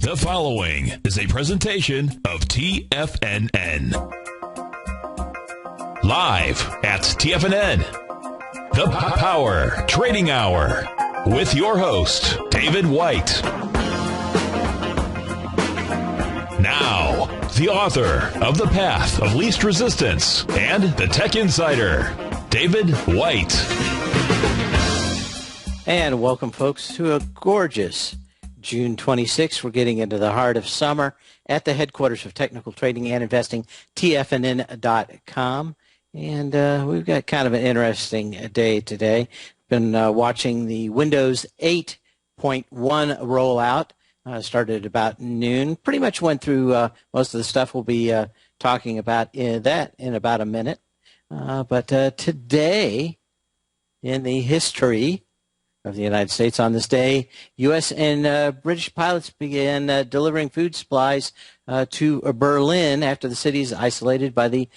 The following is a presentation of TFNN. Live at TFNN, the Power Trading Hour, with your host, David White. Now, the author of The Path of Least Resistance and the Tech Insider, David White. And welcome, folks, to a gorgeous June 26th. We're getting into the heart of summer at the headquarters of Technical Trading and Investing, TFNN.com. And we've got kind of an interesting day today. Been watching the Windows 8.1 rollout. Started about noon. Pretty much went through most of the stuff we'll be talking about in about a minute. But today, in the history of the United States, on this day, U.S. and British pilots began delivering food supplies to Berlin after the city is isolated by the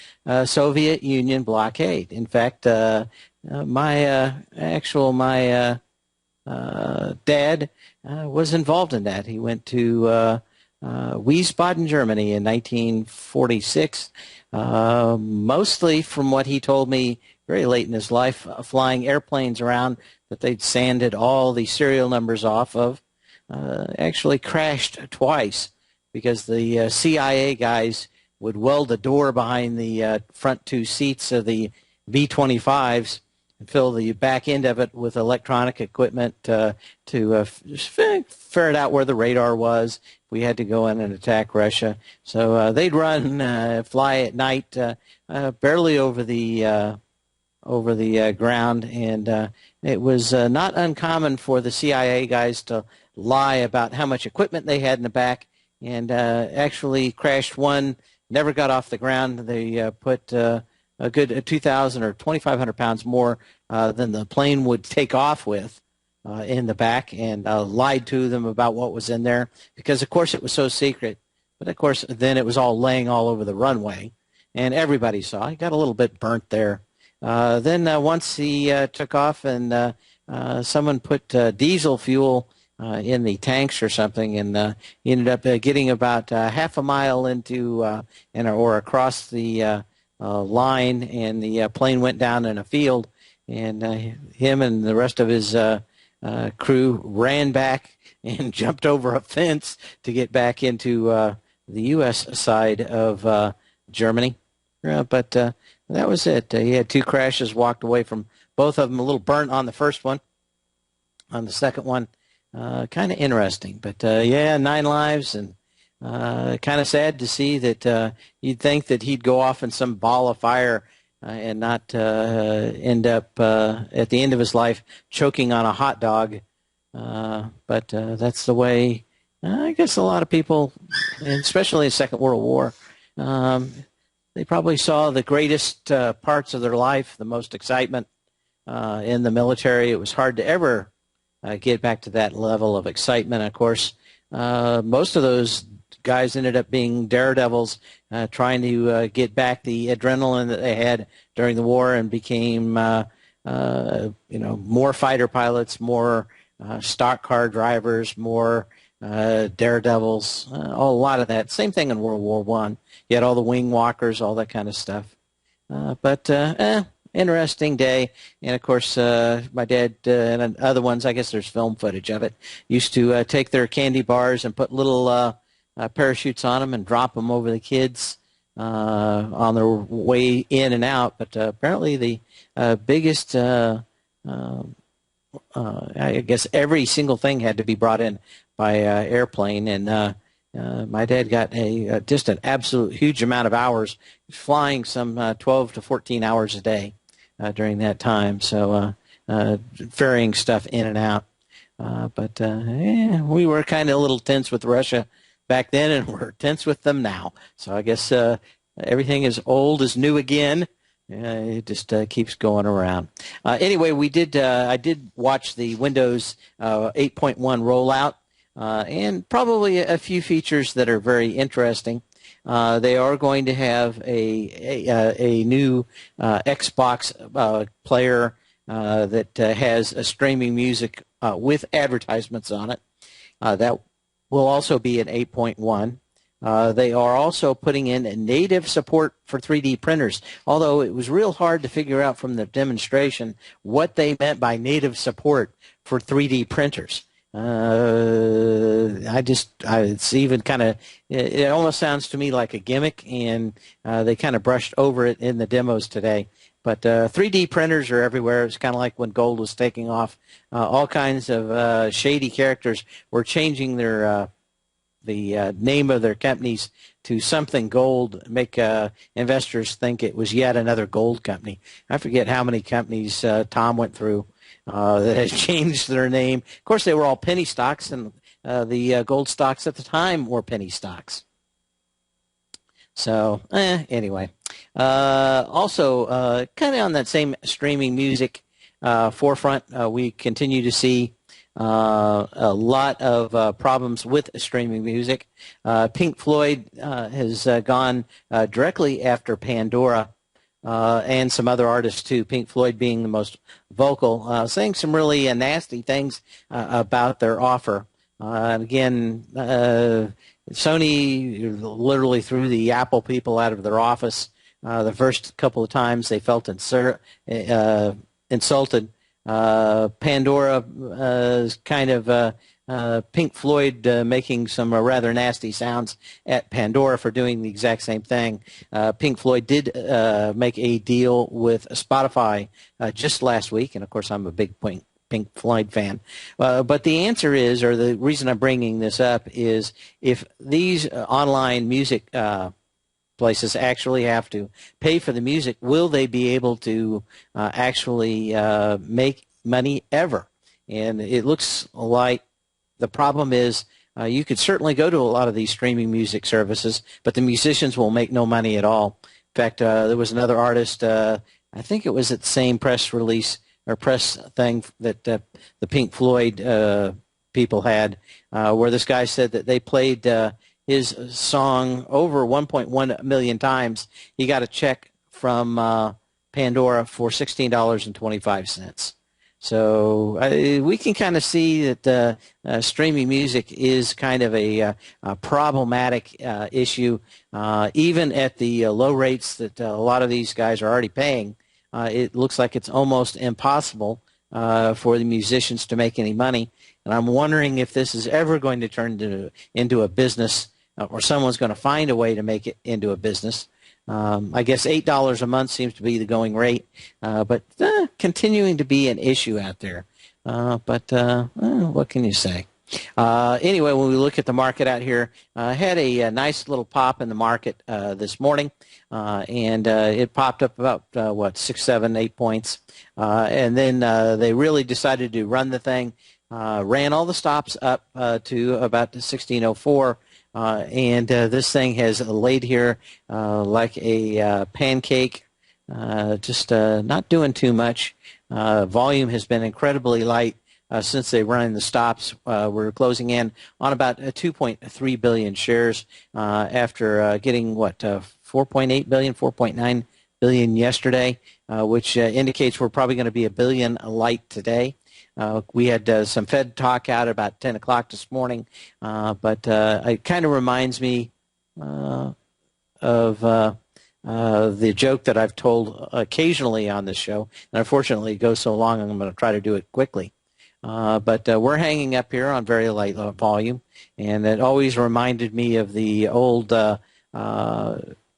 Soviet Union blockade. In fact, my dad was involved in that. He went to Wiesbaden, Germany in 1946, mostly from what he told me very late in his life, flying airplanes around that they'd sanded all the serial numbers off of. Actually crashed twice because the CIA guys would weld a door behind the front two seats of the V-25s and fill the back end of it with electronic equipment to ferret out where the radar was. We had to go in and attack Russia. So they'd fly at night, barely over the ground, and it was not uncommon for the CIA guys to lie about how much equipment they had in the back, and actually crashed one, never got off the ground. They put a good 2,000 or 2,500 pounds more than the plane would take off with in the back, and lied to them about what was in there because, of course, it was so secret. But, of course, then it was all laying all over the runway, and everybody saw. He got a little bit burnt there. Then once he took off and someone put diesel fuel in the tanks or something, and he ended up getting about half a mile into or across the line, and the plane went down in a field, and him and the rest of his crew ran back and jumped over a fence to get back into the U.S. side of Germany. But that was it. He had two crashes, walked away from both of them, a little burnt on the first one. On the second one, kind of interesting. But, 9 lives, and kind of sad to see that you'd think that he'd go off in some ball of fire and not end up at the end of his life choking on a hot dog. But that's the way, I guess, a lot of people, and especially in the Second World War, they probably saw the greatest parts of their life, the most excitement in the military. It was hard to ever get back to that level of excitement. Of course, most of those guys ended up being daredevils, trying to get back the adrenaline that they had during the war, and became, more fighter pilots, more stock car drivers, more daredevils, a lot of that. Same thing in World War I. You had all the wing walkers, all that kind of stuff. But interesting day. And, of course, my dad and other ones, I guess there's film footage of it, used to take their candy bars and put little parachutes on them and drop them over the kids on their way in and out. But apparently the biggest, I guess every single thing had to be brought in by airplane, and my dad got just an absolute huge amount of hours, flying some 12 to 14 hours a day during that time, so ferrying stuff in and out. But we were kind of a little tense with Russia back then, and we're tense with them now. So I guess everything is old is new again. It just keeps going around. Anyway, I did watch the Windows 8.1 rollout. And probably a few features that are very interesting. They are going to have a new Xbox player that has a streaming music with advertisements on it. That will also be at 8.1. They are also putting in a native support for 3D printers, although it was real hard to figure out from the demonstration what they meant by native support for 3D printers. It's even kind of, it almost sounds to me like a gimmick, and they kind of brushed over it in the demos today. But 3D printers are everywhere. It's kind of like when gold was taking off. All kinds of shady characters were changing their the name of their companies to something gold, make investors think it was yet another gold company. I forget how many companies Tom went through that had changed their name. Of course, they were all penny stocks, and the gold stocks at the time were penny stocks. So, anyway. Also, kind of on that same streaming music forefront, we continue to see a lot of problems with streaming music. Pink Floyd has gone directly after Pandora and some other artists too, Pink Floyd being the most vocal, saying some really nasty things about their offer. And again, Sony literally threw the Apple people out of their office the first couple of times they felt insulted. Pandora is kind of Pink Floyd making some rather nasty sounds at Pandora for doing the exact same thing. Pink Floyd did make a deal with Spotify just last week, and of course I'm a big Pink Floyd fan. But the answer is, or the reason I'm bringing this up is, if these online music places actually have to pay for the music, will they be able to actually make money ever? And it looks like the problem is you could certainly go to a lot of these streaming music services, but the musicians will make no money at all. In fact, there was another artist, I think it was at the same press release or press thing that the Pink Floyd people had, where this guy said that they played his song over 1.1 million times. He got a check from Pandora for $16.25. So we can kind of see that streaming music is kind of a problematic issue. Even at the low rates that a lot of these guys are already paying, it looks like it's almost impossible for the musicians to make any money. And I'm wondering if this is ever going to turn into a business, or someone's going to find a way to make it into a business. I guess $8 a month seems to be the going rate, but continuing to be an issue out there. But what can you say? Anyway, when we look at the market out here, had a nice little pop in the market this morning, and it popped up about 6, 7, 8 points, and then they really decided to run the thing, ran all the stops up to about 1604. And this thing has laid here like a pancake, just not doing too much. Volume has been incredibly light since they run the stops. We're closing in on about 2.3 billion shares after getting, 4.8 billion, 4.9 billion yesterday, which indicates we're probably going to be a billion light today. We had some Fed talk out about 10 o'clock this morning, but it kind of reminds me of the joke that I've told occasionally on this show, and unfortunately it goes so long I'm going to try to do it quickly. But we're hanging up here on very light volume, and it always reminded me of the old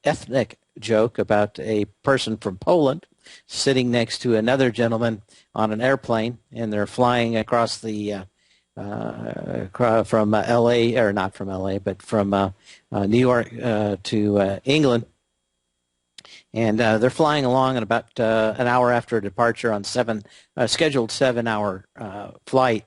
ethnic joke about a person from Poland sitting next to another gentleman on an airplane, and they're flying across the from L.A., or not from L.A., but from New York to England. And they're flying along at about an hour after departure on scheduled 7-hour flight.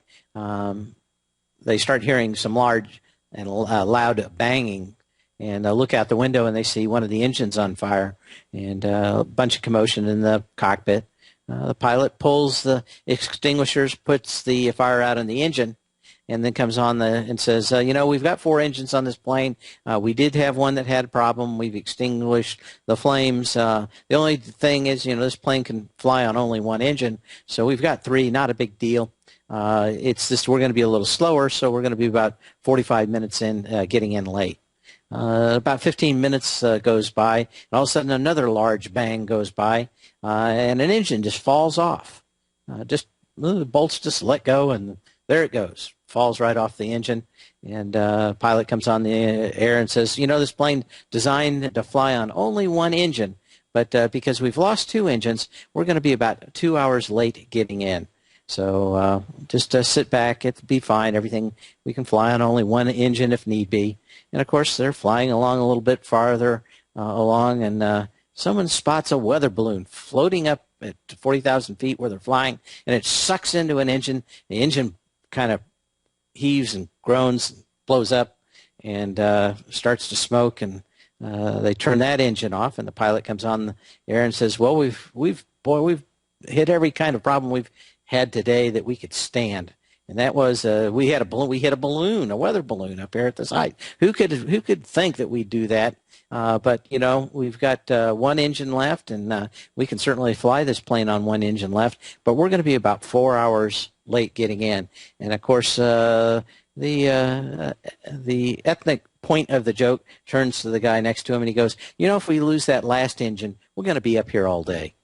They start hearing some large and loud banging, and look out the window and they see one of the engines on fire, and a bunch of commotion in the cockpit. The pilot pulls the extinguishers, puts the fire out on the engine, and then comes on and says, we've got 4 engines on this plane. We did have one that had a problem. We've extinguished the flames. The only thing is, this plane can fly on only one engine, so we've got 3, not a big deal. we're going to be a little slower, so we're going to be about 45 minutes in, getting in late. About 15 minutes goes by, and all of a sudden another large bang goes by, and an engine just falls off. The bolts just let go, and there it goes. Falls right off the engine, and pilot comes on the air and says, this plane designed to fly on only one engine, but because we've lost two engines, we're going to be about 2 hours late getting in. So just sit back, it'll be fine. Everything, we can fly on only one engine if need be. And, of course, they're flying along a little bit farther along, and someone spots a weather balloon floating up at 40,000 feet where they're flying, and it sucks into an engine. The engine kind of heaves and groans, and blows up, and starts to smoke, and they turn that engine off, and the pilot comes on the air and says, well, we've hit every kind of problem we've had today that we could stand. And that was we hit a balloon, a weather balloon up here at the site. Who could think that we'd do that? But we've got one engine left, and we can certainly fly this plane on one engine left. But we're going to be about 4 hours late getting in. And of course, the ethnic point of the joke turns to the guy next to him, and he goes, if we lose that last engine, we're going to be up here all day.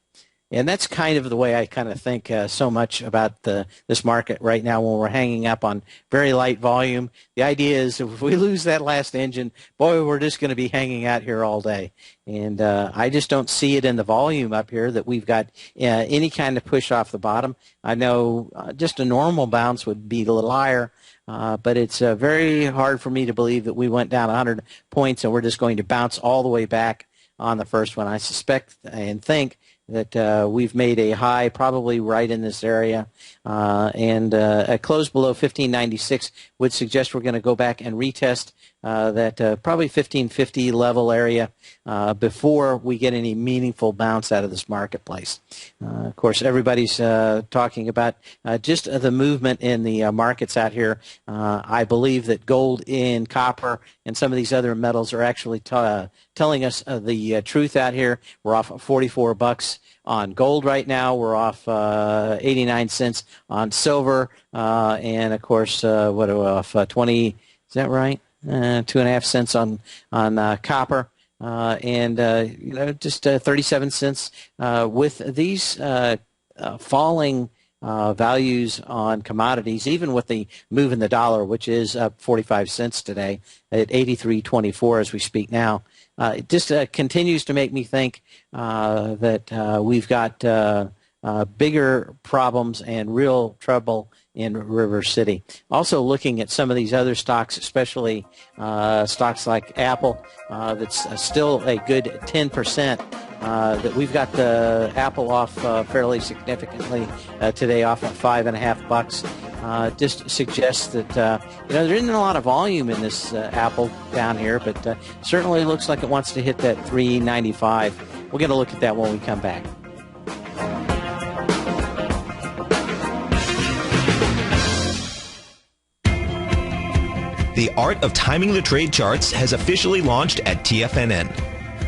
And that's kind of the way I kind of think so much about this market right now when we're hanging up on very light volume. The idea is if we lose that last engine, boy, we're just going to be hanging out here all day. And I just don't see it in the volume up here that we've got any kind of push off the bottom. I know just a normal bounce would be a little higher, but it's very hard for me to believe that we went down 100 points and we're just going to bounce all the way back on the first one. I suspect and think that we've made a high probably right in this area, and a close below 1596 would suggest we're going to go back and retest that probably 1550 level area before we get any meaningful bounce out of this marketplace. Of course, everybody's talking about just the movement in the markets out here. I believe that gold and copper and some of these other metals are actually telling us the truth out here. We're off 44 bucks on gold right now. We're off 89 cents on silver, and of course, what are we off 20? Is that right? 2.5 cents on copper, and just 37 cents. With these falling values on commodities, even with the move in the dollar, which is up 45 cents today at 83.24 as we speak now. It just continues to make me think that we've got bigger problems and real trouble in River City. Also looking at some of these other stocks, especially stocks like Apple, that's still a good 10%. That we've got the Apple off fairly significantly today, off at $5.50. Just suggests that there isn't a lot of volume in this Apple down here, but certainly looks like it wants to hit that 395. We're going to look at that when we come back. The Art of Timing the Trade Charts has officially launched at TFNN.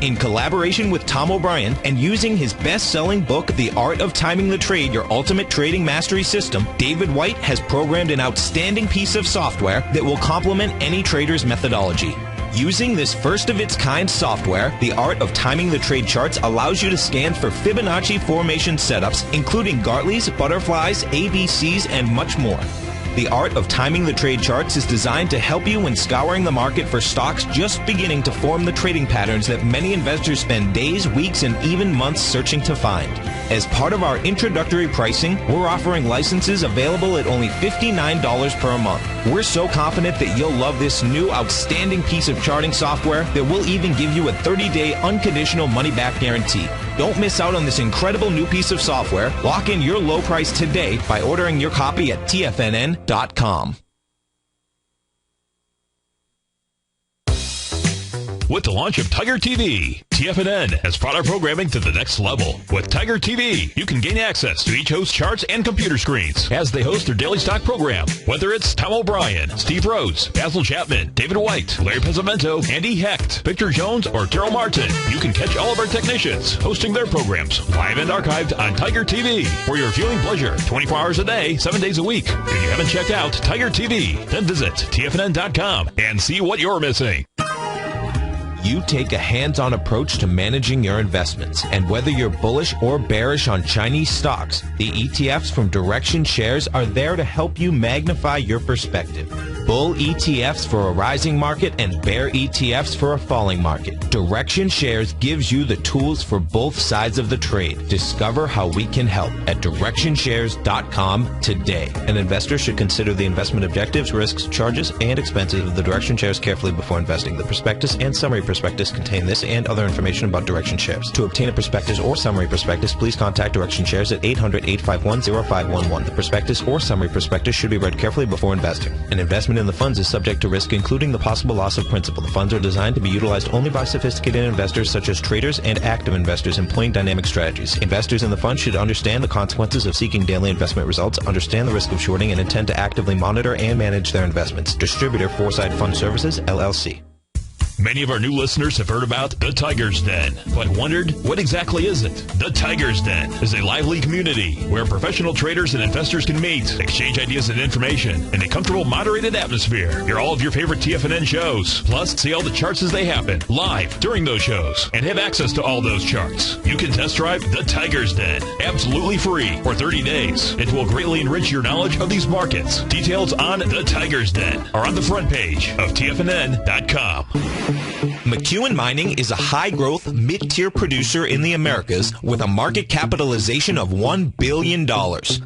In collaboration with Tom O'Brien and using his best-selling book, The Art of Timing the Trade, Your Ultimate Trading Mastery System, David White has programmed an outstanding piece of software that will complement any trader's methodology. Using this first-of-its-kind software, The Art of Timing the Trade Charts allows you to scan for Fibonacci formation setups, including Gartleys, butterflies, ABCs, and much more. The Art of Timing the Trade Charts is designed to help you when scouring the market for stocks just beginning to form the trading patterns that many investors spend days, weeks, and even months searching to find. As part of our introductory pricing, we're offering licenses available at only $59 per month. We're so confident that you'll love this new outstanding piece of charting software that we'll even give you a 30-day unconditional money-back guarantee. Don't miss out on this incredible new piece of software. Lock in your low price today by ordering your copy at TFNN.com. with the launch of Tiger TV. TFNN has brought our programming to the next level. With Tiger TV, you can gain access to each host's charts and computer screens as they host their daily stock program. Whether it's Tom O'Brien, Steve Rose, Basil Chapman, David White, Larry Pezzamento, Andy Hecht, Victor Jones, or Terrell Martin, you can catch all of our technicians hosting their programs live and archived on Tiger TV for your viewing pleasure 24 hours a day, 7 days a week. If you haven't checked out Tiger TV, then visit TFNN.com and see what you're missing. You take a hands-on approach to managing your investments, and whether you're bullish or bearish on Chinese stocks, the ETFs from Direction Shares are there to help you magnify your perspective. Bull ETFs for a rising market and bear ETFs for a falling market. Direction Shares gives you the tools for both sides of the trade. Discover how we can help at DirectionShares.com today. An investor should consider the investment objectives, risks, charges, and expenses of the Direction Shares carefully before investing. The prospectus and summary prospectus contain this and other information about Direction Shares. To obtain a prospectus or summary prospectus, please contact Direction Shares at 800-851-0511. The prospectus or summary prospectus should be read carefully before investing. An investment in the funds is subject to risk, including the possible loss of principal. The funds are designed to be utilized only by sophisticated investors such as traders and active investors employing dynamic strategies. Investors in the fund should understand the consequences of seeking daily investment results, understand the risk of shorting, and intend to actively monitor and manage their investments. Distributor Foresight Fund Services, LLC. Many of our new listeners have heard about the Tiger's Den, but wondered, what exactly is it? The Tiger's Den is a lively community where professional traders and investors can meet, exchange ideas and information in a comfortable, moderated atmosphere. Hear all of your favorite TFNN shows, plus see all the charts as they happen, live during those shows, and have access to all those charts. You can test drive the Tiger's Den, absolutely free for 30 days. It will greatly enrich your knowledge of these markets. Details on the Tiger's Den are on the front page of TFNN.com. McEwen Mining is a high-growth, mid-tier producer in the Americas with a market capitalization of $1 billion.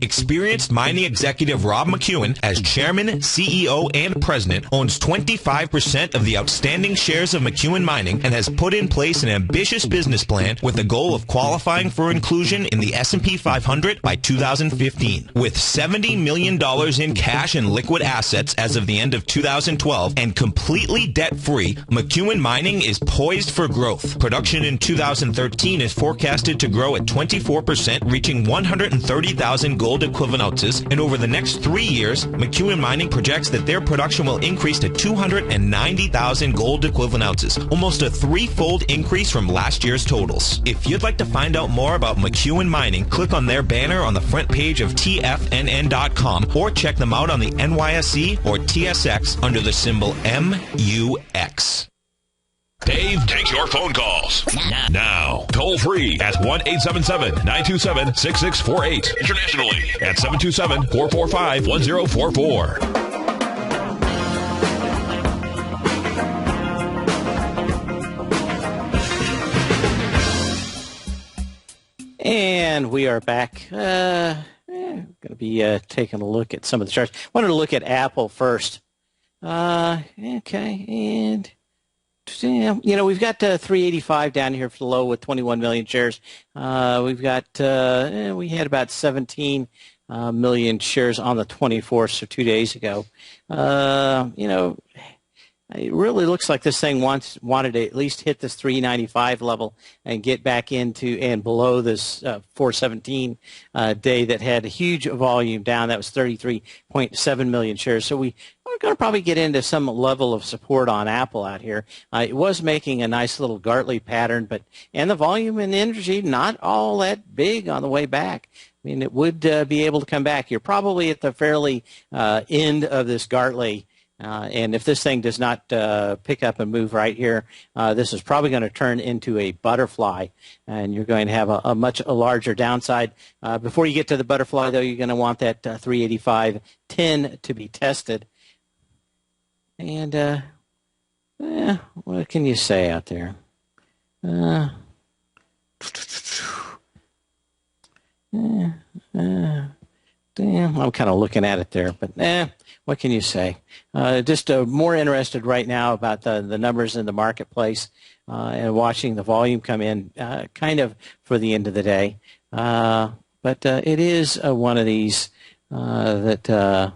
Experienced mining executive Rob McEwen, as chairman, CEO, and president, owns 25% of the outstanding shares of McEwen Mining and has put in place an ambitious business plan with the goal of qualifying for inclusion in the S&P 500 by 2015. With $70 million in cash and liquid assets as of the end of 2012 and completely debt-free, McEwen Mining is poised for growth. Production in 2013 is forecasted to grow at 24%, reaching 130,000 gold equivalent ounces, and over the next 3 years, McEwen Mining projects that their production will increase to 290,000 gold equivalent ounces, almost a threefold increase from last year's totals. If you'd like to find out more about McEwen Mining, click on their banner on the front page of TFNN.com or check them out on the NYSE or TSX under the symbol MUX. Dave takes your phone calls now. Toll free at 1-877-927-6648. Internationally at 727-445-1044. And we are back. Going to be taking a look at some of the charts. Wanted to look at Apple first. Okay, and we've got 385 down here for the low with 21 million shares. We've got we had about 17 million shares on the 24th, so 2 days ago. It really looks like this thing wanted to at least hit this 395 level and get back into and below this 417 day that had a huge volume down. That was 33.7 million shares. So we're going to probably get into some level of support on Apple out here. It was making a nice little Gartley pattern, and the volume and energy not all that big on the way back. I mean, it would be able to come back. You're probably at the fairly end of this Gartley. And if this thing does not pick up and move right here, this is probably going to turn into a butterfly, and you're going to have a much larger downside. Before you get to the butterfly, though, you're going to want that 385.10 to be tested. And what can you say out there? Damn, I'm kind of looking at it there, but what can you say? Just more interested right now about the numbers in the marketplace and watching the volume come in kind of for the end of the day. But it is one of these that,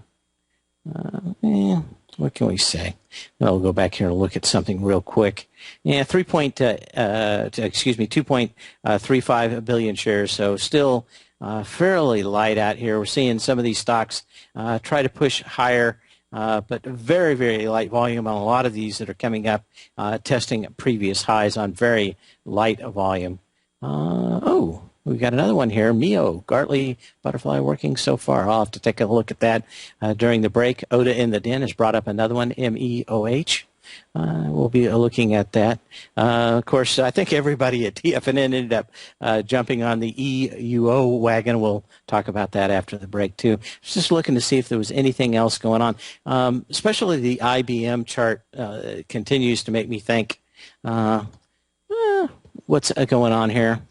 what can we say? I'll go back here and look at something real quick. Yeah, 2.35 billion shares, so still fairly light out here. We're seeing some of these stocks try to push higher, but very, very light volume on a lot of these that are coming up, testing previous highs on very light volume. We've got another one here, MEO, Gartley Butterfly working so far. I'll have to take a look at that during the break. Oda in the Den has brought up another one, MEOH. We'll be looking at that. Of course, I think everybody at TFNN ended up jumping on the EUO wagon. We'll talk about that after the break, too. Just looking to see if there was anything else going on. Especially the IBM chart continues to make me think, what's going on here?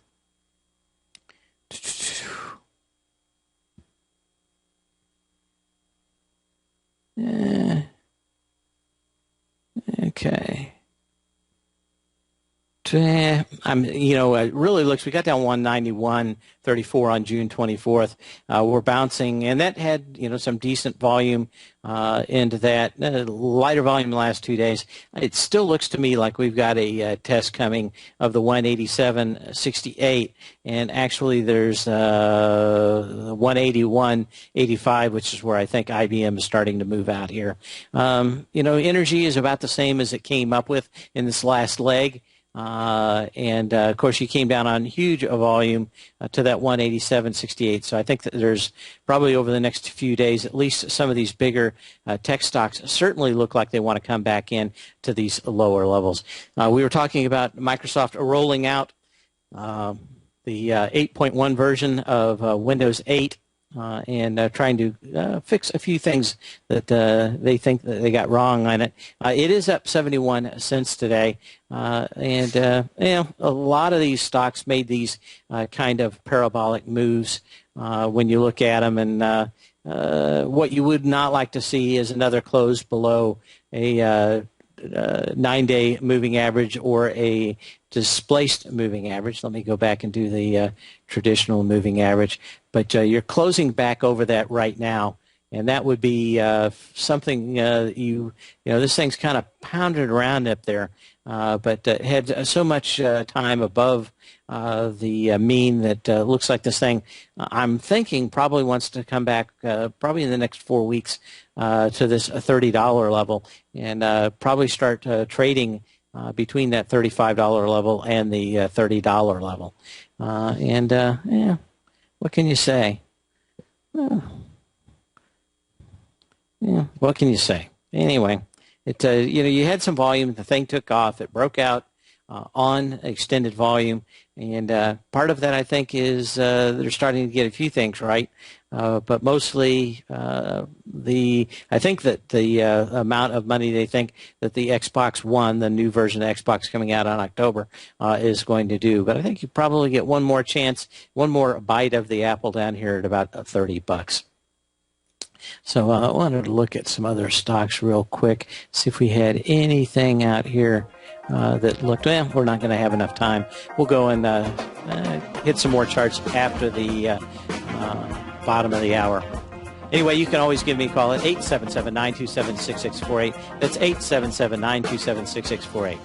Okay. It really looks, we got down 191.34 on June 24th. We're bouncing, and that had, some decent volume into that. Lighter volume the last 2 days. It still looks to me like we've got a test coming of the 187.68, and actually there's 181.85, which is where I think IBM is starting to move out here. Energy is about the same as it came up with in this last leg. Of course, you came down on huge volume to that 187.68. So I think that there's probably over the next few days, at least some of these bigger tech stocks certainly look like they want to come back in to these lower levels. We were talking about Microsoft rolling out the 8.1 version of Windows 8. And trying to fix a few things that they think that they got wrong on it. It is up 71 cents today, and a lot of these stocks made these kind of parabolic moves when you look at them. And what you would not like to see is another close below a 9-day moving average or a displaced moving average. Let me go back and do the traditional moving average. But you're closing back over that right now, and that would be something this thing's kind of pounded around up there, but had so much time above the mean that looks like this thing, I'm thinking, probably wants to come back probably in the next 4 weeks to this $30 level, and probably start trading between that $35 level and the $30 level. What can you say? What can you say? Anyway, you had some volume. The thing took off. It broke out on extended volume, and part of that, I think, is they're starting to get a few things right. But mostly, I think that the amount of money they think that the Xbox One, the new version of Xbox coming out on October, is going to do. But I think you probably get one more chance, one more bite of the apple down here at about $30. So I wanted to look at some other stocks real quick, see if we had anything out here that looked, we're not going to have enough time. We'll go and hit some more charts after the bottom of the hour. Anyway, you can always give me a call at 877-927-6648. That's 877-927-6648.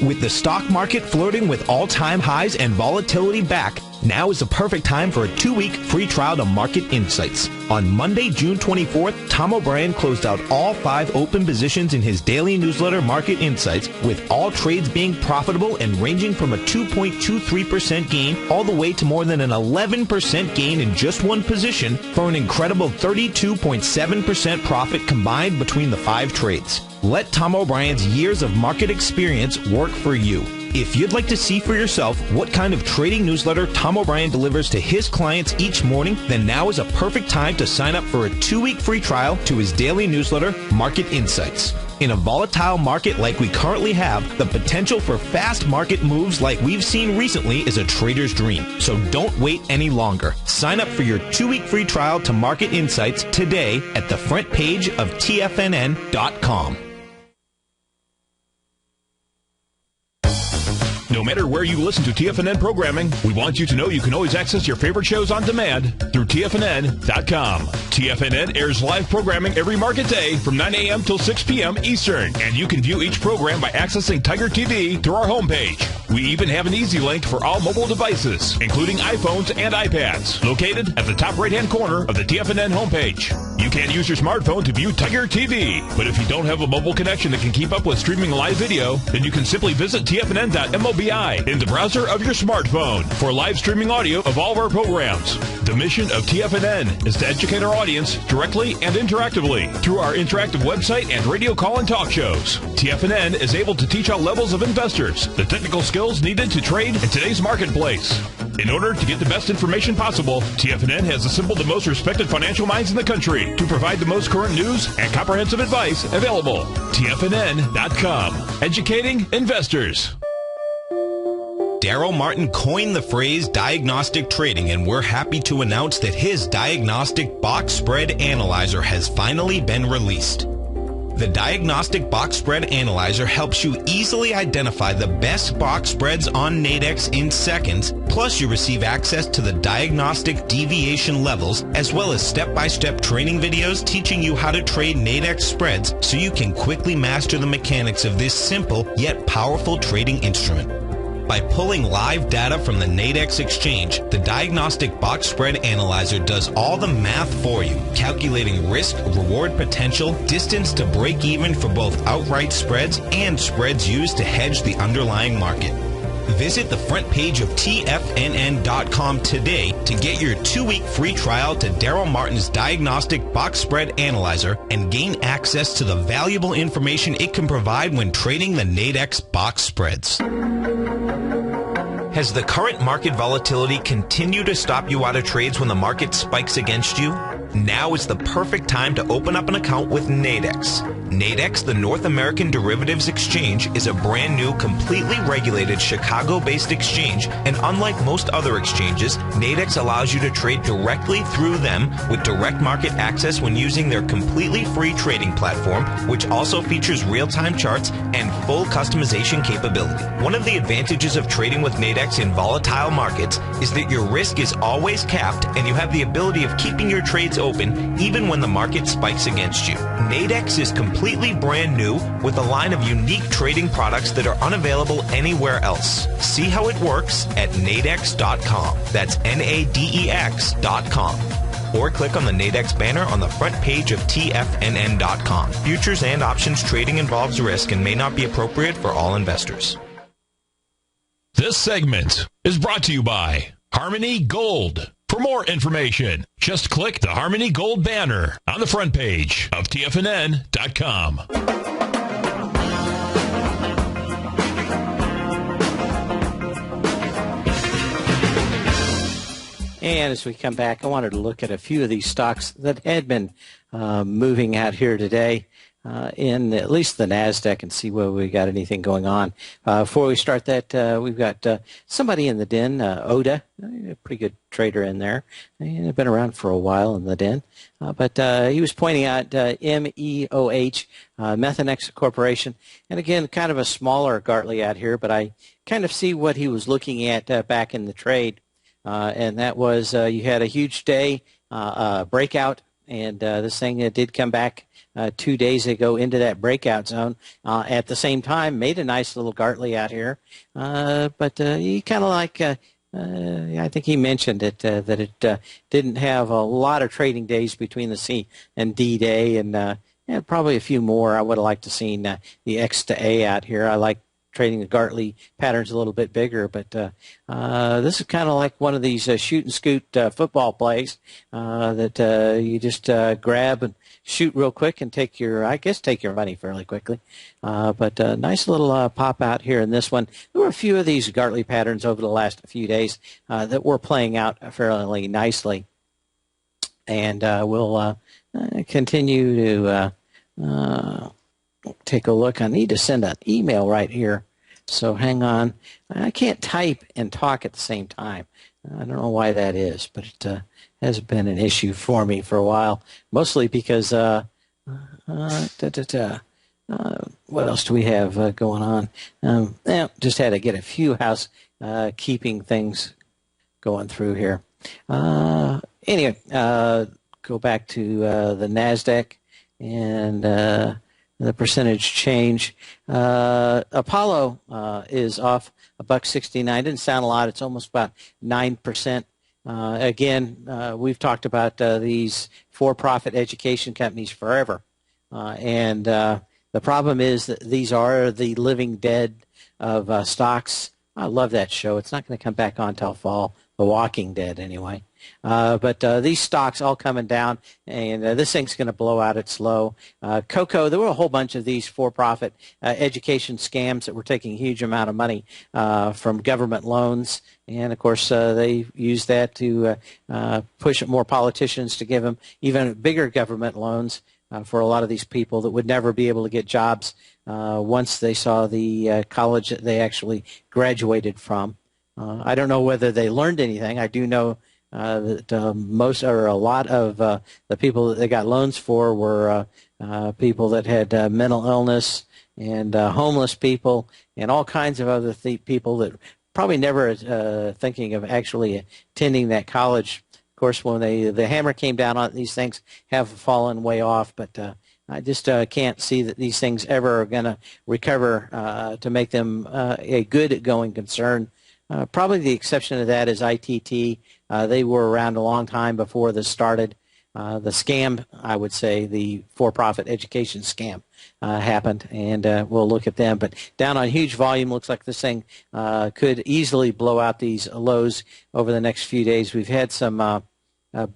With the stock market flirting with all-time highs and volatility back, now is the perfect time for a 2-week free trial to Market Insights. On Monday, June 24th, Tom O'Brien closed out all 5 open positions in his daily newsletter, Market Insights, with all trades being profitable and ranging from a 2.23% gain all the way to more than an 11% gain in just one position for an incredible 32.7% profit combined between the 5 trades. Let Tom O'Brien's years of market experience work for you. If you'd like to see for yourself what kind of trading newsletter Tom O'Brien delivers to his clients each morning, then now is a perfect time to sign up for a 2-week free trial to his daily newsletter, Market Insights. In a volatile market like we currently have, the potential for fast market moves like we've seen recently is a trader's dream. So don't wait any longer. Sign up for your 2-week free trial to Market Insights today at the front page of TFNN.com. No matter where you listen to TFNN programming, we want you to know you can always access your favorite shows on demand through TFNN.com. TFNN airs live programming every market day from 9 a.m. till 6 p.m. Eastern, and you can view each program by accessing Tiger TV through our homepage. We even have an easy link for all mobile devices, including iPhones and iPads, located at the top right-hand corner of the TFNN homepage. You can use your smartphone to view Tiger TV, but if you don't have a mobile connection that can keep up with streaming live video, then you can simply visit TFNN.mobi in the browser of your smartphone for live streaming audio of all of our programs. The mission of TFNN is to educate our audience directly and interactively through our interactive website and radio call and talk shows. TFNN is able to teach all levels of investors the technical skills needed to trade in today's marketplace. In order to get the best information possible, TFNN has assembled the most respected financial minds in the country to provide the most current news and comprehensive advice available. TFNN.com. Educating investors. Daryl Martin coined the phrase diagnostic trading, and we're happy to announce that his diagnostic box spread analyzer has finally been released. The Diagnostic Box Spread Analyzer helps you easily identify the best box spreads on Nadex in seconds, plus you receive access to the diagnostic deviation levels, as well as step-by-step training videos teaching you how to trade Nadex spreads so you can quickly master the mechanics of this simple yet powerful trading instrument. By pulling live data from the Nadex exchange, the Diagnostic Box Spread Analyzer does all the math for you, calculating risk, reward potential, distance to break even for both outright spreads and spreads used to hedge the underlying market. Visit the front page of TFNN.com today to get your 2-week free trial to Daryl Martin's Diagnostic Box Spread Analyzer and gain access to the valuable information it can provide when trading the Nadex box spreads. Has the current market volatility continued to stop you out of trades when the market spikes against you? Now is the perfect time to open up an account with Nadex. Nadex, the North American Derivatives Exchange, is a brand new, completely regulated Chicago-based exchange, and unlike most other exchanges, Nadex allows you to trade directly through them with direct market access when using their completely free trading platform, which also features real-time charts and full customization capability. One of the advantages of trading with Nadex in volatile markets is that your risk is always capped and you have the ability of keeping your trades open even when the market spikes against you. Nadex is completely brand new with a line of unique trading products that are unavailable anywhere else. See how it works at nadex.com. That's Nadex.com. Or click on the Nadex banner on the front page of TFNN.com. Futures and options trading involves risk and may not be appropriate for all investors. This segment is brought to you by Harmony Gold. For more information, just click the Harmony Gold banner on the front page of TFNN.com. And as we come back, I wanted to look at a few of these stocks that had been moving out here today in at least the NASDAQ and see whether we got anything going on. Before we start that, we've got somebody in the den, Oda, a pretty good trader in there. He's been around for a while in the den. But he was pointing out MEOH, Methanex Corporation. And again, kind of a smaller Gartley out here, but I kind of see what he was looking at back in the trade. And that was you had a huge day breakout, and this thing did come back 2 days ago into that breakout zone. At the same time, made a nice little Gartley out here, but he kind of like I think he mentioned it that it didn't have a lot of trading days between the C and D day, and probably a few more. I would have liked to seen the X to A out here. I like trading the Gartley patterns a little bit bigger, but this is kind of like one of these shoot and scoot football plays that you just grab and shoot real quick and take your money fairly quickly. But nice little pop out here in this one. There were a few of these Gartley patterns over the last few days that were playing out fairly nicely, and we'll continue to take a look. I need to send an email right here, so hang on. I can't type and talk at the same time. I don't know why that is, but it has been an issue for me for a while, mostly because What else do we have going on? Just had to get a few housekeeping things going through here. Anyway, go back to the NASDAQ and the percentage change. Apollo is off $1.69. Didn't sound a lot. It's almost about 9%. Again, we've talked about these for-profit education companies forever. And the problem is that these are the living dead of stocks. I love that show. It's not going to come back on till fall. The Walking Dead, anyway. But these stocks all coming down, and this thing's going to blow out its low. Cocoa, there were a whole bunch of these for-profit education scams that were taking a huge amount of money from government loans. And, of course, they used that to push more politicians to give them even bigger government loans for a lot of these people that would never be able to get jobs once they saw the college that they actually graduated from. I don't know whether they learned anything. I do know that most or a lot of the people that they got loans for were people that had mental illness and homeless people and all kinds of other people that probably never thinking of actually attending that college. Of course, when the hammer came down on these things have fallen way off, but I just can't see that these things ever are going to recover to make them a good going concern. Probably the exception to that is ITT. They were around a long time before this started. The scam, I would say, the for-profit education scam happened, and we'll look at them. But down on huge volume, looks like this thing could easily blow out these lows over the next few days. We've had some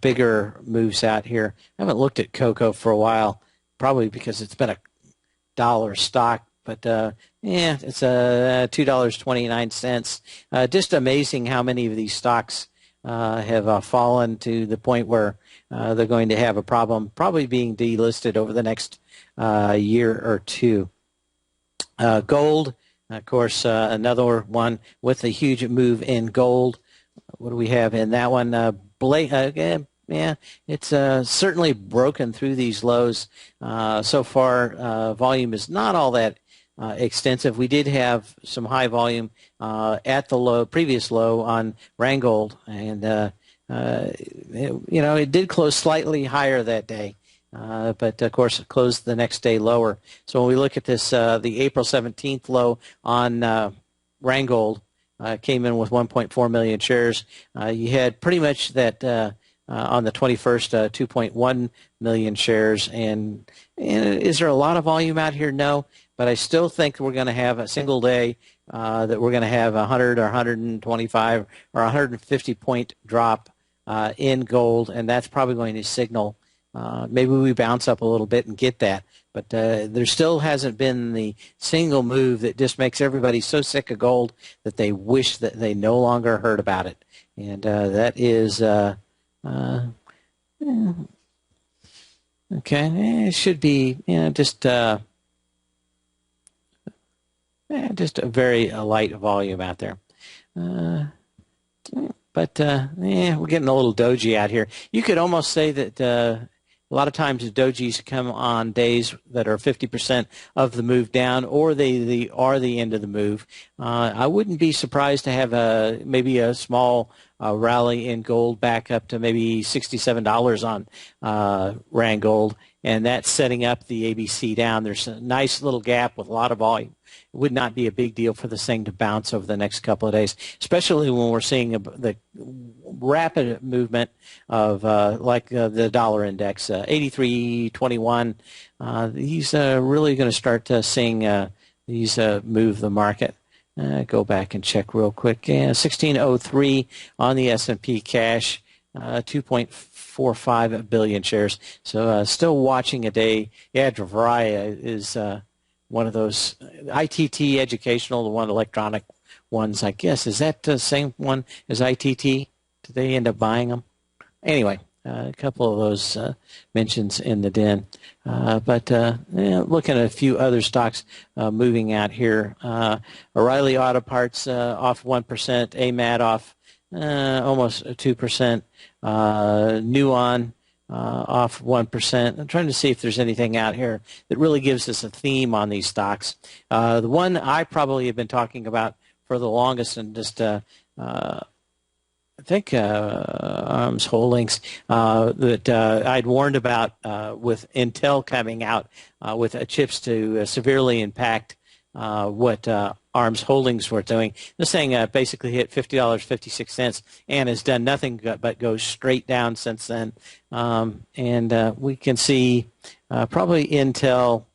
bigger moves out here. I haven't looked at cocoa for a while, probably because it's been a dollar stock. But, it's $2.29. Just amazing how many of these stocks have fallen to the point where they're going to have a problem, probably being delisted over the next year or two. Gold, of course, another one with a huge move in gold. What do we have in that one? It's certainly broken through these lows. So far, volume is not all that extensive. We did have some high volume at the previous low on Rheingold, and it did close slightly higher that day, but of course it closed the next day lower. So when we look at this, the April 17th low on Rheingold came in with 1.4 million shares. You had pretty much that on the 21st, 2.1 million shares. And is there a lot of volume out here? No. But I still think we're going to have a single day that we're going to have 100 or 125 or 150 point drop in gold, and that's probably going to signal maybe we bounce up a little bit and get that. But there still hasn't been the single move that just makes everybody so sick of gold that they wish that they no longer heard about it. And that is okay. It should be just a very light volume out there. But we're getting a little doji out here. You could almost say that a lot of times the dojis come on days that are 50% of the move down, or they are the end of the move. I wouldn't be surprised to have maybe a small rally in gold back up to maybe $67 on Rheingold, and that's setting up the ABC down. There's a nice little gap with a lot of volume. It would not be a big deal for this thing to bounce over the next couple of days, especially when we're seeing the rapid movement of the dollar index, 83.21. These really going to start seeing these move the market. Go back and check real quick. 1603 on the S&P cash, 2.45 billion shares. So still watching a day. Yeah, Dravaya is one of those ITT educational, the one electronic ones, I guess. Is that the same one as ITT? Did they end up buying them? Anyway, a couple of those mentions in the den. But looking at a few other stocks moving out here. O'Reilly Auto Parts off 1%, AMAT off almost 2%. Nuon off 1%. I'm trying to see if there's anything out here that really gives us a theme on these stocks. The one I probably have been talking about for the longest, and just I think Arms Holdings that I'd warned about with Intel coming out with chips to severely impact what Arms Holdings were doing. This thing basically hit $50.56 and has done nothing but go straight down since then. And we can see probably Intel.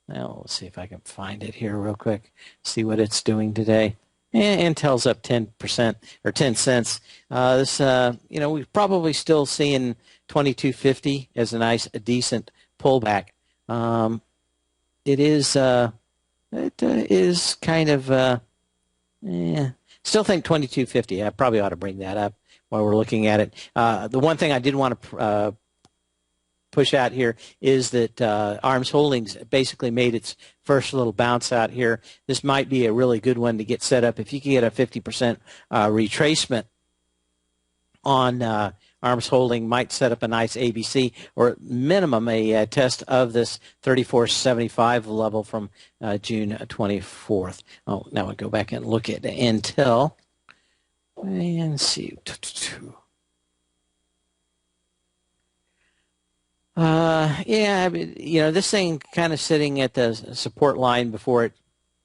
Well, let's see if I can find it here real quick. See what it's doing today. Intel's up 10% or 10 cents. We're probably still seeing 22.50 as a decent pullback. It is kind of, still think 22.50. I probably ought to bring that up while we're looking at it. The one thing I did want to push out here is that Arms Holdings basically made its first little bounce out here. This might be a really good one to get set up. If you can get a 50% retracement on Arms Holding, might set up a nice ABC, or at minimum a test of this 34.75 level from June 24th. Oh, now we go back and look at Intel and see. This thing kind of sitting at the support line before it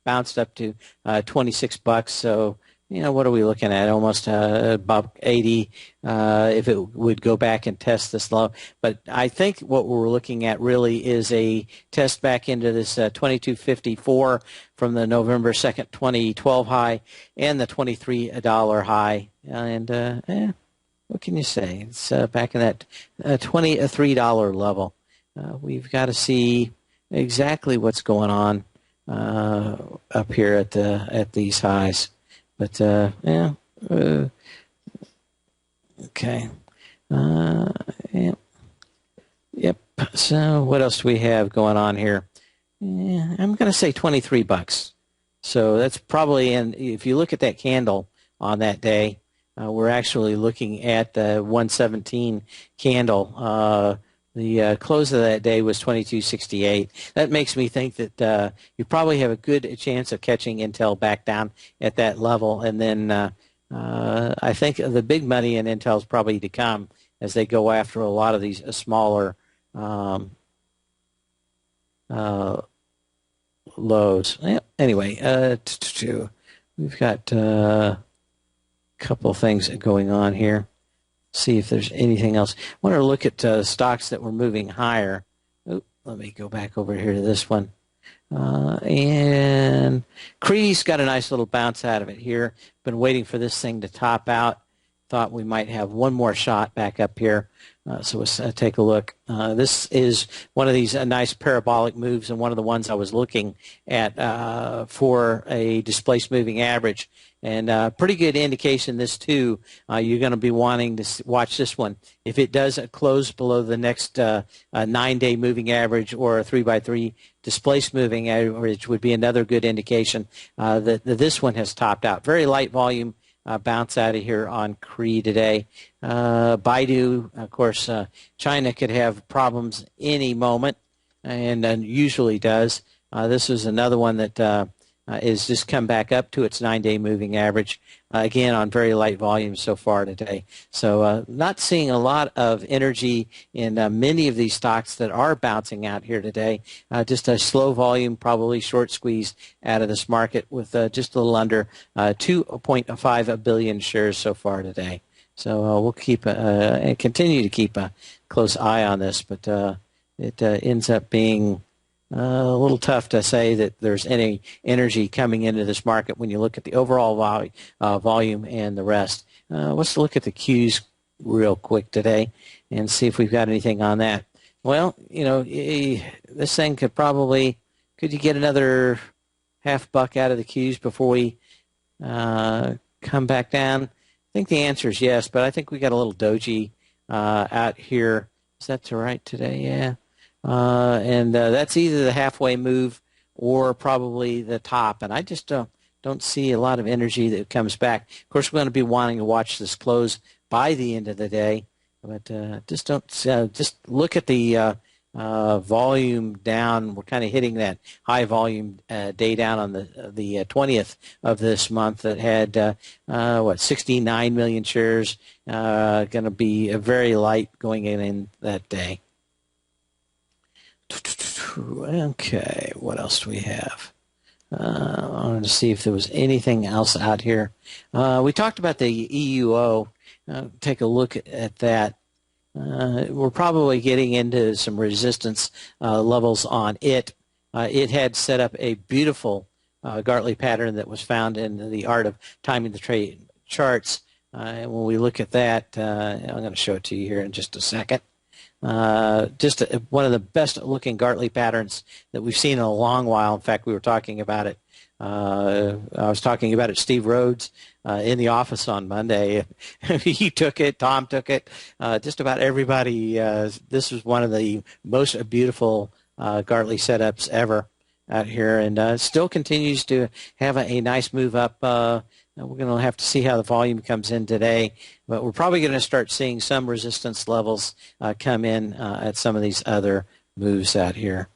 bounced up to $26. So, what are we looking at? Almost about 80 if it would go back and test this low. But I think what we're looking at really is a test back into this 22.54 from the November 2nd, 2012 high and the $23 high. And what can you say? It's back in that $23 level. We've got to see exactly what's going on up here at these highs. But okay. Yep. So what else do we have going on here? I'm going to say $23. So that's probably, and if you look at that candle on that day, we're actually looking at the 117 candle. The close of that day was 22.68. That makes me think that you probably have a good chance of catching Intel back down at that level. And then I think the big money in Intel is probably to come as they go after a lot of these smaller lows. Anyway, we've got couple of things going on here. See if there's anything else. I want to look at stocks that were moving higher. Let me go back over here to this one. And Cree's got a nice little bounce out of it here. Been waiting for this thing to top out. Thought we might have one more shot back up here. So let's take a look. This is one of these nice parabolic moves, and one of the ones I was looking at for a displaced moving average. And pretty good indication this too. You're going to be wanting to watch this one. If it does close below the next 9-day moving average or a 3x3 displaced moving average, would be another good indication that this one has topped out. Very light volume bounce out of here on Cree today. Baidu, of course, China could have problems any moment, and usually does. This is another one that is just come back up to its 9-day moving average, again on very light volume so far today. So not seeing a lot of energy in many of these stocks that are bouncing out here today. Just a slow volume, probably short squeeze out of this market with just a little under 2.5 billion shares so far today. So we'll keep and continue to keep a close eye on this, but it ends up being a little tough to say that there's any energy coming into this market when you look at the overall volume and the rest. Let's look at the Qs real quick today and see if we've got anything on that. Well, this thing could you get another $0.50 out of the Qs before we come back down? I think the answer is yes, but I think we got a little doji out here. Is that right today? Yeah. And that's either the halfway move or probably the top. And I just don't see a lot of energy that comes back. Of course, we're going to be wanting to watch this close by the end of the day. But just don't. Just look at the volume down. We're kind of hitting that high volume day down on the 20th of this month that had 69 million shares. Going to be very light going in that day. Okay, what else do we have? I wanted to see if there was anything else out here. We talked about the EUO. Take a look at that. We're probably getting into some resistance levels on it. It had set up a beautiful Gartley pattern that was found in the art of timing the trade charts. And when we look at that, I'm going to show it to you here in just a second. Just one of the best looking Gartley patterns that we've seen in a long while. In fact, we were talking about it. I was talking about it, Steve Rhodes, in the office on Monday. He took it. Tom took it. Just about everybody. This was one of the most beautiful Gartley setups ever out here, and still continues to have a nice move up. We're going to have to see how the volume comes in today, but we're probably going to start seeing some resistance levels come in at some of these other moves out here.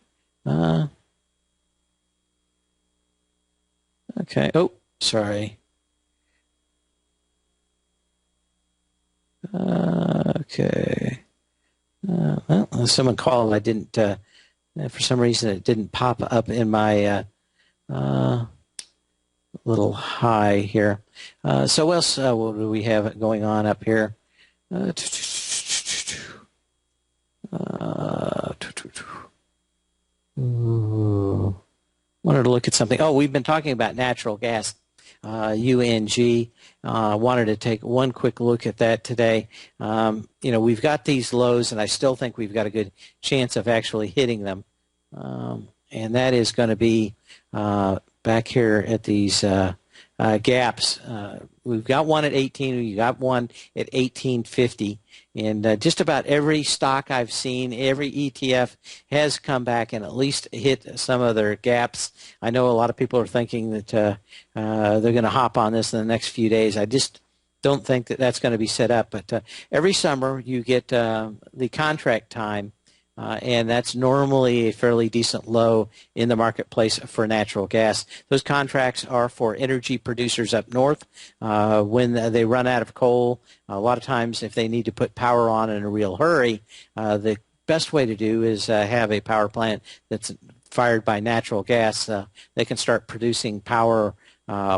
Okay. Oh, sorry. Okay. Well, someone called. I didn't. For some reason, it didn't pop up in my little high here. So what else what do we have going on up here? Wanted to look at something. Oh, we've been talking about natural gas, UNG. Wanted to take one quick look at that today. We've got these lows, and I still think we've got a good chance of actually hitting them. And that is going to be back here at these gaps. We've got one at 18. We've got one at 1850. And just about every stock I've seen, every ETF has come back and at least hit some of their gaps. I know a lot of people are thinking that they're going to hop on this in the next few days. I just don't think that that's going to be set up. But every summer you get the contract time, and that's normally a fairly decent low in the marketplace for natural gas. Those contracts are for energy producers up north. When they run out of coal, a lot of times if they need to put power on in a real hurry, the best way to do is have a power plant that's fired by natural gas. They can start producing power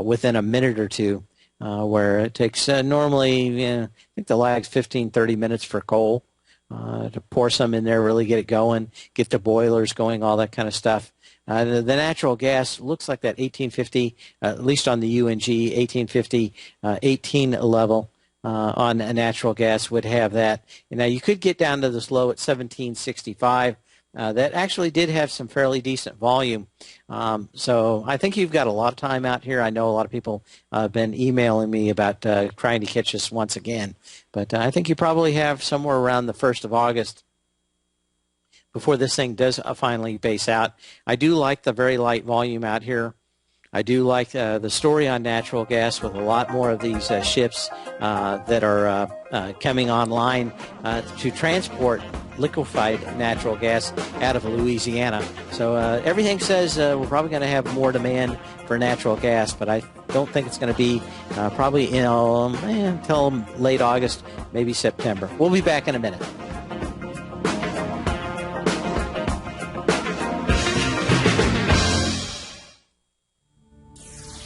within a minute or two, where it takes normally, I think the lag's 15-30 minutes for coal. To pour some in there, really get it going, get the boilers going, all that kind of stuff. The natural gas looks like that 1850, at least on the UNG, 1850, 18 level on natural gas would have that. And now you could get down to this low at 1765. That actually did have some fairly decent volume. So I think you've got a lot of time out here. I know a lot of people have been emailing me about trying to catch us once again. But I think you probably have somewhere around the 1st of August before this thing does finally base out. I do like the very light volume out here. I do like the story on natural gas with a lot more of these ships that are coming online to transport liquefied natural gas out of Louisiana. So everything says we're probably going to have more demand for natural gas, but I don't think it's going to be probably until late August, maybe September. We'll be back in a minute.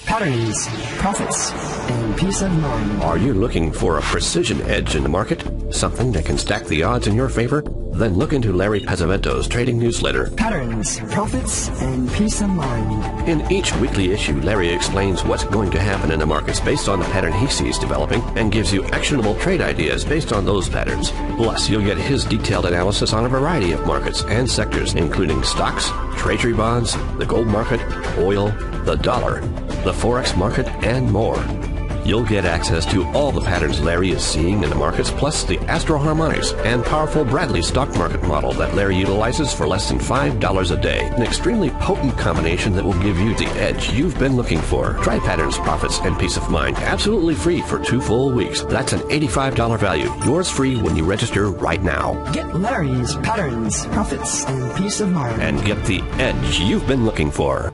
Patterns, profits, and peace of mind. Are you looking for a precision edge in the market? Something that can stack the odds in your favor? Then look into Larry Pazzavento's trading newsletter. Patterns, profits, and peace of mind. In each weekly issue, Larry explains what's going to happen in the markets based on the pattern he sees developing and gives you actionable trade ideas based on those patterns. Plus, you'll get his detailed analysis on a variety of markets and sectors, including stocks, treasury bonds, the gold market, oil, the dollar, the Forex market, and more. You'll get access to all the patterns Larry is seeing in the markets, plus the Astro Harmonics and powerful Bradley stock market model that Larry utilizes for less than $5 a day. An extremely potent combination that will give you the edge you've been looking for. Try patterns, profits, and peace of mind absolutely free for 2 full weeks. That's an $85 value. Yours free when you register right now. Get Larry's patterns, profits, and peace of mind. And get the edge you've been looking for.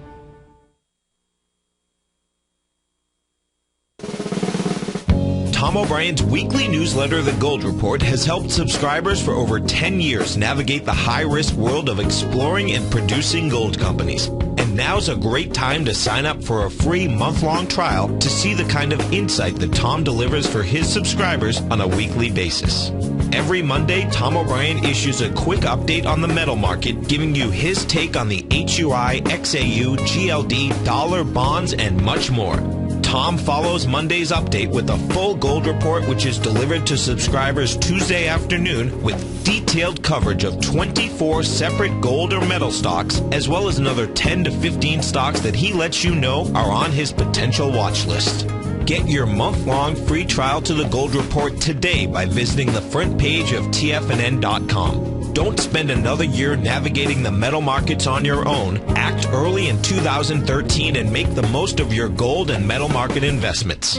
Tom O'Brien's weekly newsletter, The Gold Report, has helped subscribers for over 10 years navigate the high-risk world of exploring and producing gold companies. And now's a great time to sign up for a free month-long trial to see the kind of insight that Tom delivers for his subscribers on a weekly basis. Every Monday, Tom O'Brien issues a quick update on the metal market, giving you his take on the HUI, XAU, GLD, dollar, bonds, and much more. Tom follows Monday's update with a full gold report, which is delivered to subscribers Tuesday afternoon with detailed coverage of 24 separate gold or metal stocks, as well as another 10 to 15 stocks that he lets you know are on his potential watch list. Get your month-long free trial to the Gold Report today by visiting the front page of TFNN.com. Don't spend another year navigating the metal markets on your own. Act early in 2013 and make the most of your gold and metal market investments.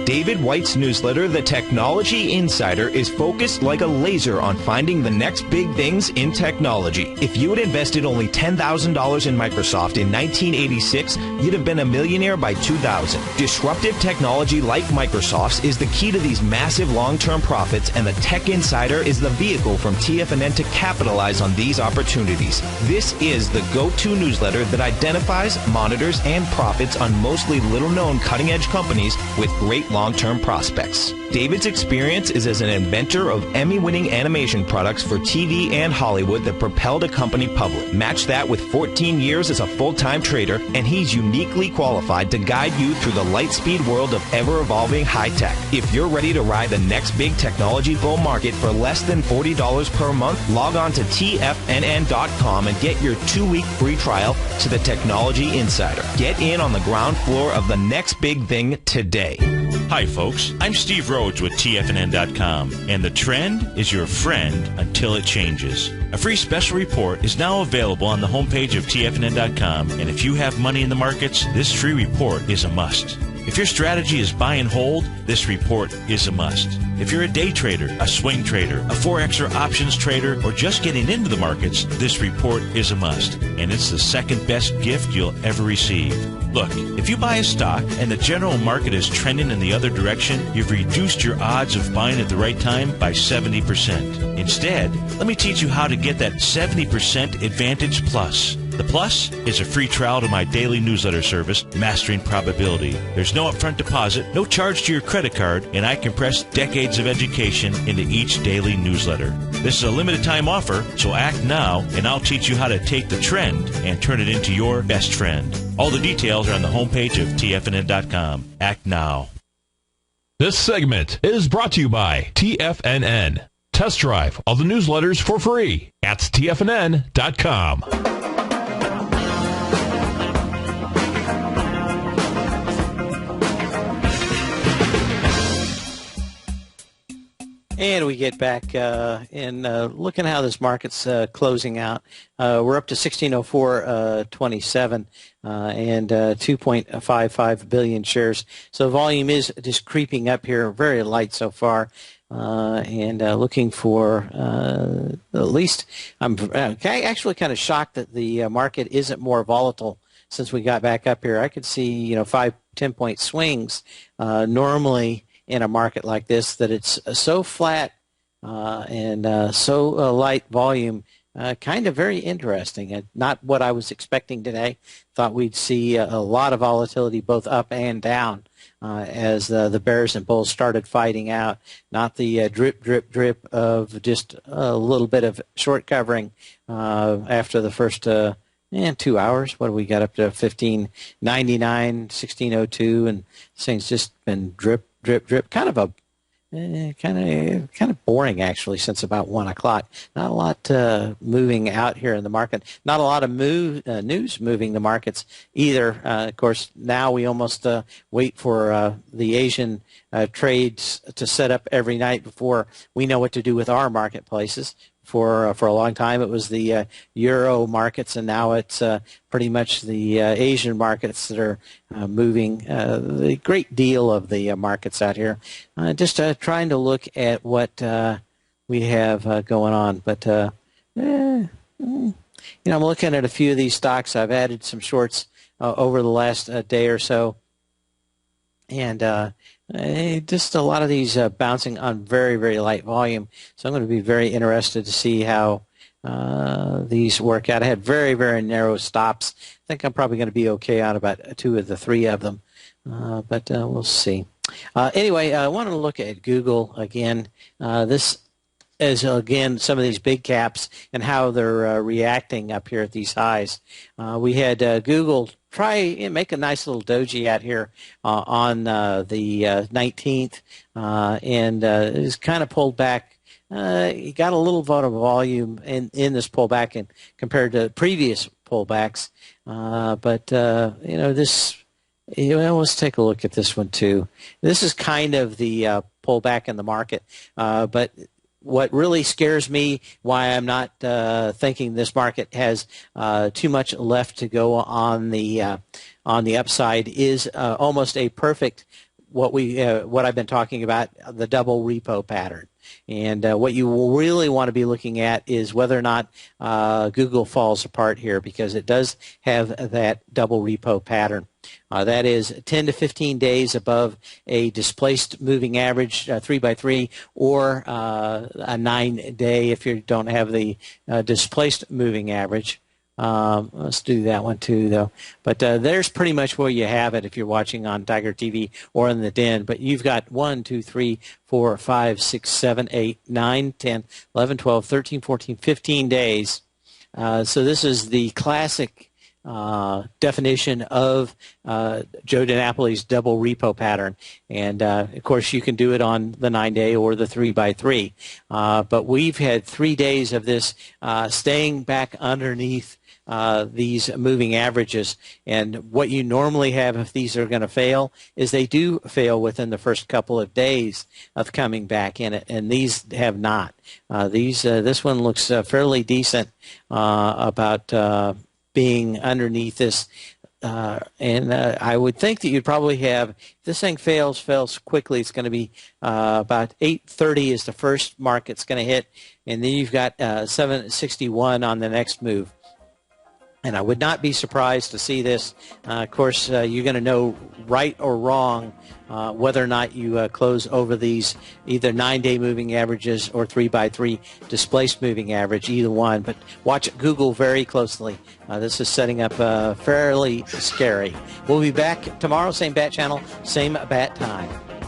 David White's newsletter, The Technology Insider, is focused like a laser on finding the next big things in technology. If you had invested only $10,000 in Microsoft in 1986, you'd have been a millionaire by 2000. Disruptive technology like Microsoft's is the key to these massive long-term profits, and the Tech Insider is the vehicle from TFNN to capitalize on these opportunities. This is the go-to newsletter that identifies, monitors, and profits on mostly little-known cutting-edge companies with great long-term prospects. David's experience is as an inventor of Emmy-winning animation products for TV and Hollywood that propelled a company public. Match that with 14 years as a full-time trader, and he's uniquely qualified to guide you through the light-speed world of ever-evolving high-tech. If you're ready to ride the next big technology bull market for less than $40 per month, log on to TFNN.com and get your 2-week free trial to the Technology Insider. Get in on the ground floor of the next big thing today. Hi, folks. I'm Steve Rhodes with TFNN.com, and the trend is your friend until it changes. A free special report is now available on the homepage of TFNN.com, and if you have money in the markets, this free report is a must. If your strategy is buy and hold, this report is a must. If you're a day trader, a swing trader, a Forex or options trader, or just getting into the markets, this report is a must. And it's the second best gift you'll ever receive. Look, if you buy a stock and the general market is trending in the other direction, you've reduced your odds of buying at the right time by 70%. Instead, let me teach you how to get that 70% Advantage Plus. The Plus is a free trial to my daily newsletter service, Mastering Probability. There's no upfront deposit, no charge to your credit card, and I compress decades of education into each daily newsletter. This is a limited time offer, so act now, and I'll teach you how to take the trend and turn it into your best friend. All the details are on the homepage of TFNN.com. Act now. This segment is brought to you by TFNN. Test drive all the newsletters for free at TFNN.com. And we get back in looking how this market's closing out. We're up to 1604.27 and 2.55 billion shares. So volume is just creeping up here, very light so far. And looking for at least, I'm actually kind of shocked that the market isn't more volatile since we got back up here. I could see 5-10 point swings normally in a market like this, that it's so flat and so light volume, kind of very interesting. Not what I was expecting today. Thought we'd see a lot of volatility both up and down as the bears and bulls started fighting out. Not the drip, drip, drip of just a little bit of short covering after the first 2 hours. What do we got up to? 1599, 1602, and this thing's just been drip, drip, drip. Kind of a kind of boring actually since about 1 o'clock. Not a lot moving out here in the market. Not a lot of news moving the markets either. Of course, now we almost wait for the Asian trades to set up every night before we know what to do with our marketplaces. For a long time, it was the Euro markets, and now it's pretty much the Asian markets that are moving the great deal of the markets out here. Just trying to look at what we have going on. But, I'm looking at a few of these stocks. I've added some shorts over the last day or so. And just a lot of these bouncing on very, very light volume. So I'm going to be very interested to see how these work out. I had very, very narrow stops. I think I'm probably going to be okay on about 2 of the 3 of them. But we'll see. Anyway, I want to look at Google again. This is, again, some of these big caps and how they're reacting up here at these highs. We had Google try and make a nice little doji out here on the 19th, and it's kind of pulled back. You got a little bit of volume in this pullback and compared to previous pullbacks, but this. Let's take a look at this one too. This is kind of the pullback in the market, but what really scares me, why I'm not thinking this market has too much left to go on the upside, is almost a perfect what I've been talking about, the double repo pattern. And what you really want to be looking at is whether or not Google falls apart here, because it does have that double repo pattern. That is 10 to 15 days above a displaced moving average, 3x3, or a 9-day if you don't have the displaced moving average. Let's do that one too, though. But there's pretty much where you have it if you're watching on Tiger TV or in the Den. But you've got 1, 2, 3, 4, 5, 6, 7, 8, 9, 10, 11, 12, 13, 14, 15 days. So this is the classic definition of Joe DiNapoli's double repo pattern. And, of course, you can do it on the 9-day or the 3x3. But we've had 3 days of this staying back underneath these moving averages. And what you normally have if these are going to fail is they do fail within the first couple of days of coming back in it, and these have not. This one looks fairly decent about being underneath this. And I would think that you'd probably have, if this thing fails quickly, it's going to be about 8:30 is the first mark it's going to hit, and then you've got 761 on the next move. And I would not be surprised to see this. Of course, you're going to know right or wrong whether or not you close over these either 9-day moving averages or 3x3 displaced moving average, either one. But watch Google very closely. This is setting up fairly scary. We'll be back tomorrow, same bat channel, same bat time.